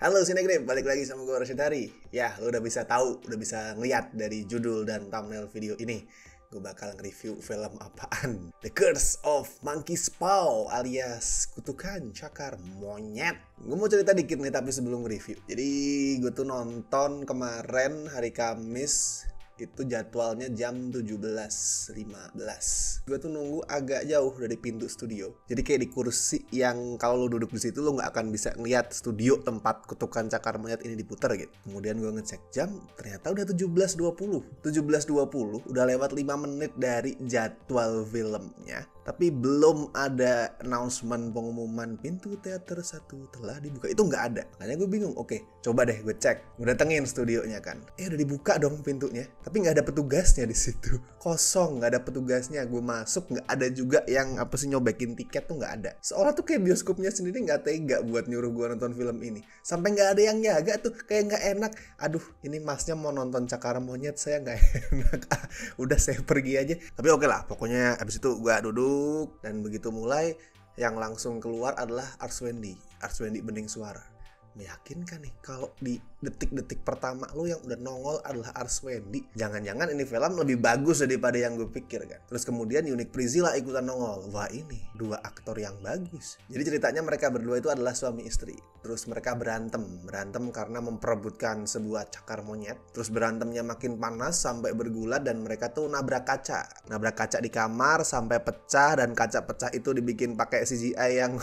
Halo Sinegrip, balik lagi sama gue Rasyidari. Ya, lo udah bisa tahu, udah bisa ngeliat dari judul dan thumbnail video ini. Gue bakal nge-review film apaan? The Curse of Monkey's Paw alias Kutukan Cakar Monyet. Gue mau cerita dikit nih tapi sebelum review. Jadi gue tuh nonton kemarin hari Kamis. Itu jadwalnya jam 17.15. Gue tuh nunggu agak jauh dari pintu studio. Jadi kayak di kursi yang kalau lo duduk di situ lo nggak akan bisa ngeliat studio tempat Kutukan Cakar Monyet ini diputar gitu. Kemudian gue ngecek jam, ternyata udah 17.20. 17.20 udah lewat 5 menit dari jadwal filmnya. Tapi belum ada announcement pengumuman pintu teater 1 telah dibuka. Itu nggak ada. Makanya gue bingung. Oke, coba deh gue cek. Gue datengin studionya kan. Udah dibuka dong pintunya. Tapi nggak ada petugasnya di situ. Kosong, nggak ada petugasnya. Gue masuk, nggak ada juga yang apa sih nyobekin tiket tuh nggak ada. Seolah tuh kayak bioskopnya sendiri nggak tega buat nyuruh gue nonton film ini. Sampai nggak ada yang jaga tuh, kayak nggak enak. Aduh, ini masnya mau nonton Cakar Monyet, saya nggak enak. Udah saya pergi aja. Tapi oke lah, pokoknya abis itu gue duduk. Dan begitu mulai, yang langsung keluar adalah Arswendi Bening Suara. Meyakinkan nih kalau di detik-detik pertama lo yang udah nongol adalah Arswendi. Jangan-jangan ini film lebih bagus daripada yang gue pikir kan. Terus kemudian Unique Priscilla ikutan nongol. Wah, ini dua aktor yang bagus. Jadi ceritanya mereka berdua itu adalah suami istri. Terus mereka berantem karena memperebutkan sebuah cakar monyet. Terus berantemnya makin panas sampai bergulat dan mereka tuh nabrak kaca di kamar sampai pecah, dan kaca pecah itu dibikin pakai CGI yang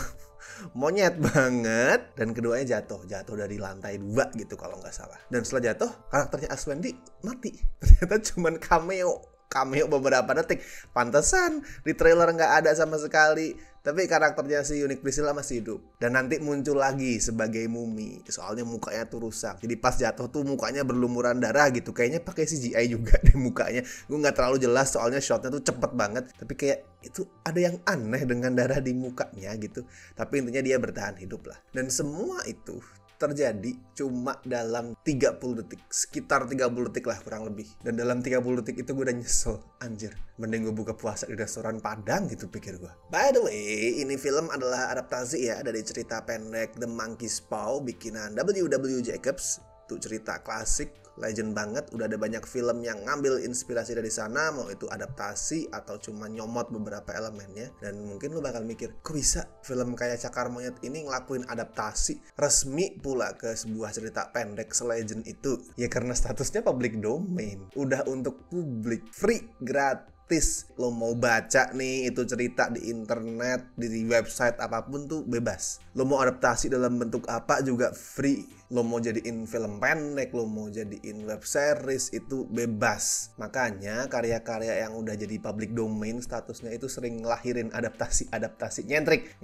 monyet banget, dan keduanya jatuh dari lantai 2 gitu kalau nggak salah. Dan setelah jatuh, karakternya Arswendi mati. Ternyata cuman cameo beberapa detik. Pantesan di trailer nggak ada sama sekali. Tapi karakternya si Unique Priscilla masih hidup. Dan nanti muncul lagi sebagai mumi. Soalnya mukanya tuh rusak. Jadi pas jatuh tuh mukanya berlumuran darah gitu. Kayaknya pakai CGI juga deh mukanya. Gue nggak terlalu jelas soalnya shotnya tuh cepet banget. Tapi kayak itu ada yang aneh dengan darah di mukanya gitu. Tapi intinya dia bertahan hidup lah. Dan semua itu terjadi cuma dalam 30 detik. Sekitar 30 detik lah kurang lebih. Dan dalam 30 detik itu gue udah nyesel. Anjir, mending gue buka puasa di restoran Padang gitu pikir gue. By the way, ini film adalah adaptasi ya dari cerita pendek The Monkey's Paw bikinan W.W. Jacobs. Itu cerita klasik, legend banget. Udah ada banyak film yang ngambil inspirasi dari sana, mau itu adaptasi atau cuma nyomot beberapa elemennya. Dan mungkin lo bakal mikir, kok bisa film kayak Cakar Monyet ini ngelakuin adaptasi resmi pula ke sebuah cerita pendek selegend itu? Ya karena statusnya public domain, udah untuk publik, free, gratis. Lo mau baca nih itu cerita di internet, di website apapun tuh bebas. Lo mau adaptasi dalam bentuk apa juga free. Lo mau jadiin film pendek, lo mau jadiin web series, itu bebas. Makanya karya-karya yang udah jadi public domain statusnya itu sering ngelahirin adaptasi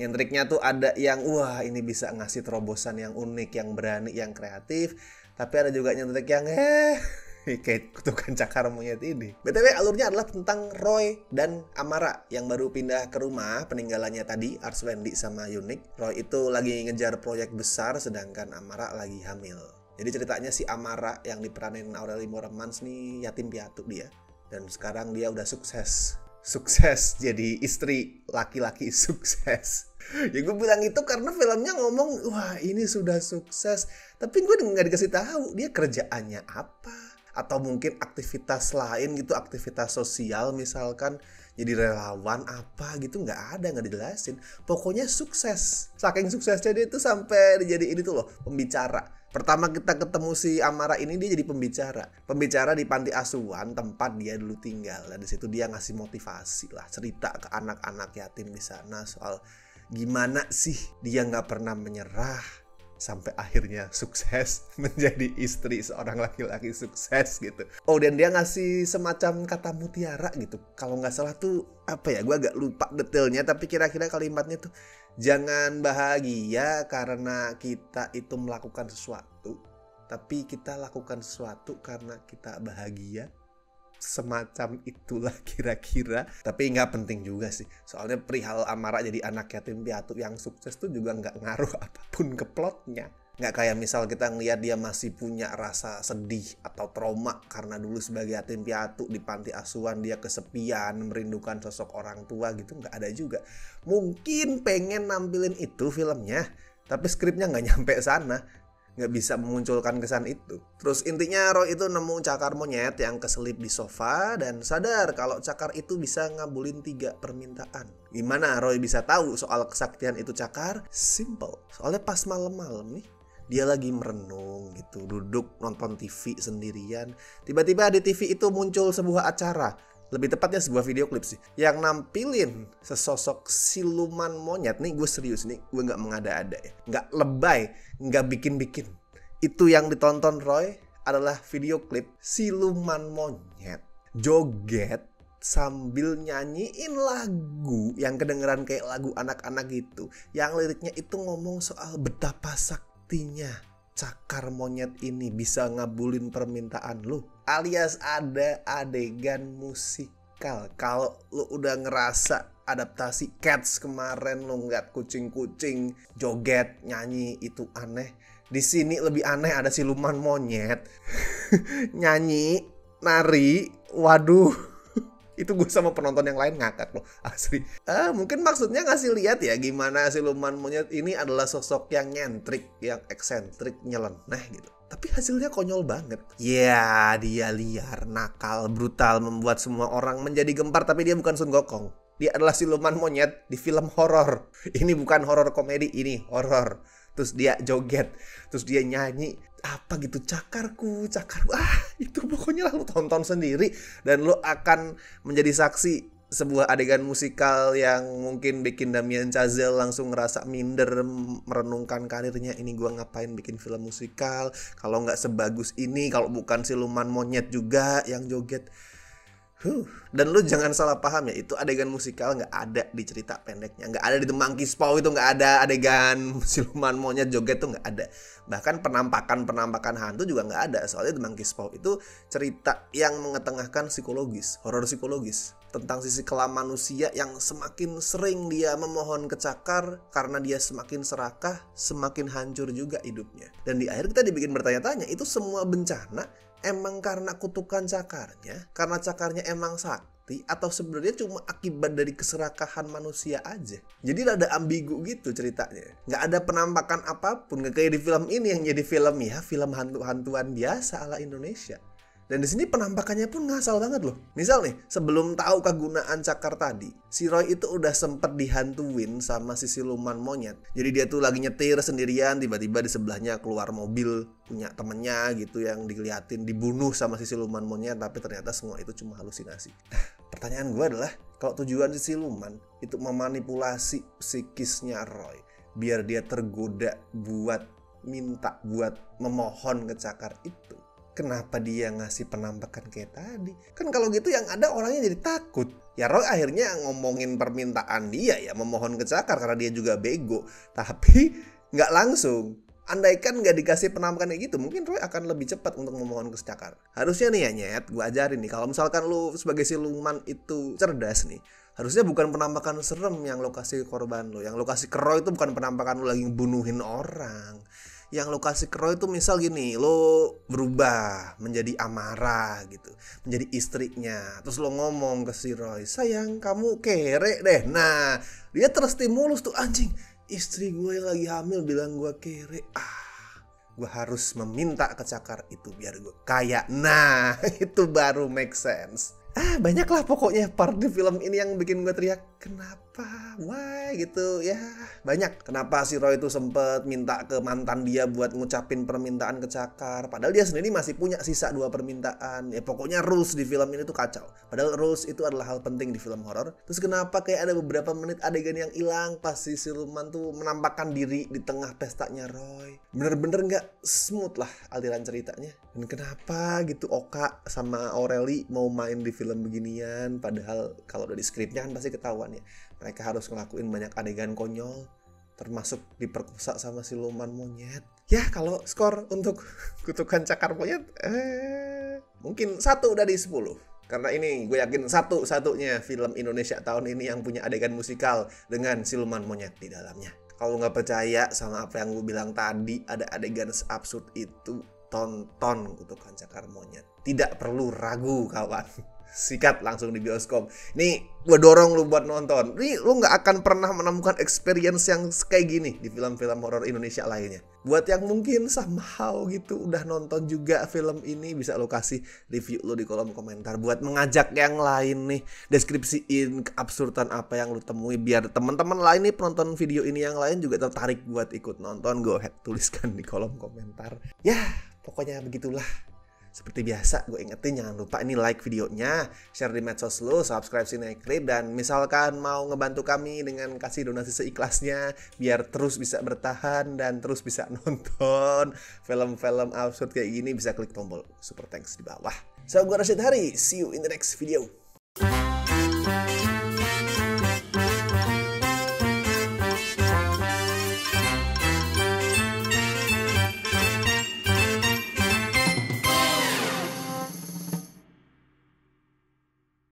nyentriknya tuh ada yang wah ini bisa ngasih terobosan yang unik, yang berani, yang kreatif. Tapi ada juga nyentrik yang kayak Kutukan Cakar Monyet ini. BTW alurnya adalah tentang Roy dan Amara yang baru pindah ke rumah peninggalannya tadi, Arswendi sama Unique. Roy itu lagi ngejar proyek besar sedangkan Amara lagi hamil. Jadi ceritanya si Amara yang diperanin Aureli Moremans nih yatim piatu dia. Dan sekarang dia udah sukses jadi istri laki-laki sukses. Ya gue bilang itu karena filmnya ngomong wah ini sudah sukses, tapi gue nggak dikasih tahu dia kerjaannya apa. Atau mungkin aktivitas lain gitu, aktivitas sosial misalkan jadi relawan apa gitu, nggak dijelasin. Pokoknya sukses. Saking suksesnya dia itu sampai jadi ini tuh loh, pembicara. Pertama kita ketemu si Amara ini dia jadi pembicara di panti asuhan tempat dia dulu tinggal. Dan di situ dia ngasih motivasi lah, cerita ke anak-anak yatim di sana soal gimana sih dia nggak pernah menyerah sampai akhirnya sukses menjadi istri seorang laki-laki sukses gitu. Oh, dan dia ngasih semacam kata mutiara gitu. Kalau nggak salah tuh apa ya, gue agak lupa detailnya, tapi kira-kira kalimatnya tuh jangan bahagia karena kita itu melakukan sesuatu, tapi kita lakukan sesuatu karena kita bahagia. Semacam itulah kira-kira. Tapi nggak penting juga sih. Soalnya perihal Amara jadi anak yatim piatu yang sukses tuh juga nggak ngaruh apapun ke plotnya. Nggak kayak misal kita ngeliat dia masih punya rasa sedih atau trauma karena dulu sebagai yatim piatu di panti asuhan dia kesepian, merindukan sosok orang tua gitu. Nggak ada juga. Mungkin pengen nampilin itu filmnya, tapi skripnya nggak nyampe sana. nggak bisa memunculkan kesan itu. Terus intinya Roy itu nemu cakar monyet yang keselip di sofa dan sadar kalau cakar itu bisa ngabulin 3 permintaan. Gimana Roy bisa tahu soal kesaktian itu cakar? Simple. Soalnya pas malam-malam nih, dia lagi merenung gitu, duduk nonton TV sendirian. Tiba-tiba di TV itu muncul sebuah acara. Lebih tepatnya sebuah video klip sih, yang nampilin sesosok siluman monyet. Nih gue serius nih, gue gak mengada-ada ya, gak lebay, gak bikin-bikin. Itu yang ditonton Roy adalah video klip siluman monyet joget sambil nyanyiin lagu yang kedengeran kayak lagu anak-anak gitu, yang liriknya itu ngomong soal betapa saktinya cakar monyet ini bisa ngabulin permintaan lu. Alias ada adegan musikal. Kalau lu udah ngerasa adaptasi Cats kemarin lu ngeliat kucing-kucing joget nyanyi itu aneh, di sini lebih aneh, ada siluman monyet nyanyi nari. Waduh, itu gue sama penonton yang lain ngakak loh, asli. Mungkin maksudnya ngasih lihat ya gimana siluman monyet ini adalah sosok yang nyentrik, yang eksentrik, nyeleneh gitu. Tapi hasilnya konyol banget. Ya, dia liar, nakal, brutal, membuat semua orang menjadi gempar. Tapi dia bukan Sun Gokong. Dia adalah siluman monyet di film horor. Ini bukan horor komedi, ini horor. Terus dia joget, terus dia nyanyi apa gitu, cakarku. Itu pokoknya lu tonton sendiri dan lu akan menjadi saksi sebuah adegan musikal yang mungkin bikin Damien Chazelle langsung ngerasa minder, merenungkan karirnya. Ini gua ngapain bikin film musikal kalau nggak sebagus ini, kalau bukan siluman monyet juga yang joget. Dan lu jangan salah paham ya, itu adegan musikal nggak ada di cerita pendeknya, nggak ada di The Monkey's Paw, itu nggak ada adegan siluman monyet joget tuh nggak ada. Bahkan penampakan hantu juga nggak ada, soalnya The Monkey's Paw itu cerita yang mengetengahkan psikologis, horor psikologis tentang sisi kelam manusia yang semakin sering dia memohon ke cakar karena dia semakin serakah, semakin hancur juga hidupnya. Dan di akhir kita dibikin bertanya-tanya, itu semua bencana emang karena kutukan cakarnya, karena cakarnya emang sakti, atau sebenarnya cuma akibat dari keserakahan manusia aja. Jadi rada ambigu gitu ceritanya. Nggak ada penampakan apapun, nggak kayak di film ini yang jadi film ya, film hantu-hantuan biasa ala Indonesia. Dan di sini penampakannya pun ngasal banget loh. Misal nih, sebelum tahu kegunaan cakar tadi, si Roy itu udah sempet dihantuin sama si siluman monyet. Jadi dia tuh lagi nyetir sendirian, tiba-tiba di sebelahnya keluar mobil punya temennya gitu yang diliatin dibunuh sama si siluman monyet, tapi ternyata semua itu cuma halusinasi. Nah, pertanyaan gue adalah, kalau tujuan si siluman itu memanipulasi psikisnya Roy biar dia tergoda buat minta, buat memohon ke cakar itu, kenapa dia ngasih penampakan kayak tadi? Kan kalau gitu yang ada orangnya jadi takut. Ya Roy akhirnya ngomongin permintaan dia ya, memohon ke cakar karena dia juga bego. Tapi nggak langsung. Andaikan nggak dikasih penampakan kayak gitu, mungkin Roy akan lebih cepat untuk memohon ke cakar. Harusnya nih ya Nyet, gue ajarin nih. Kalau misalkan lu sebagai siluman itu cerdas nih, harusnya bukan penampakan serem yang lo kasih ke korban lo. Yang lo kasih ke Roy itu bukan penampakan lo lagi bunuhin orang. Yang lo kasih ke Roy itu misal gini, lo berubah menjadi Amara gitu, menjadi istrinya. Terus lo ngomong ke si Roy, sayang kamu kere deh. Nah, dia terstimulus tuh, anjing, istri gue lagi hamil bilang gue kere. Gue harus meminta ke cakar itu biar gue kaya. Nah, itu baru make sense. Banyak lah pokoknya part di film ini yang bikin gue teriak, kenapa, why gitu ya. Banyak. Kenapa si Roy itu sempet minta ke mantan dia buat ngucapin permintaan ke cakar, padahal dia sendiri masih punya sisa 2 permintaan. Ya pokoknya rules di film ini tuh kacau. Padahal rules itu adalah hal penting di film horor. Terus kenapa kayak ada beberapa menit adegan yang hilang pas si siluman tuh menampakkan diri di tengah pestanya Roy. Bener-bener gak smooth lah aliran ceritanya. Dan kenapa gitu Oka sama Aureli mau main di film beginian, padahal kalau dari skripnya kan pasti ketahuan ya, mereka harus ngelakuin banyak adegan konyol, termasuk diperkosa sama siluman monyet. Ya kalau skor untuk kutukan cakar monyet mungkin 1 dari 10, karena ini gue yakin satu-satunya film Indonesia tahun ini yang punya adegan musikal dengan siluman monyet di dalamnya. Kalau nggak percaya sama apa yang gue bilang tadi, ada adegan seabsurd itu, tonton kutukan cakar monyet. Tidak perlu ragu kawan. sikat langsung di bioskop. Nih gue dorong lu buat nonton. Nih lu nggak akan pernah menemukan experience yang kayak gini di film-film horor Indonesia lainnya. Buat yang mungkin somehow gitu udah nonton juga film ini, bisa lu kasih review lu di kolom komentar buat mengajak yang lain nih, deskripsiin keabsurdan apa yang lu temui biar teman-teman lain nih penonton video ini yang lain juga tertarik buat ikut nonton. Go ahead, tuliskan di kolom komentar. Ya pokoknya begitulah. Seperti biasa, gue ingetin jangan lupa ini like videonya, share di medsos lo, subscribe Cinecrip, dan misalkan mau ngebantu kami dengan kasih donasi seikhlasnya biar terus bisa bertahan dan terus bisa nonton film-film absurd kayak gini, bisa klik tombol super thanks di bawah. So, gue Rashid Hari, see you in the next video.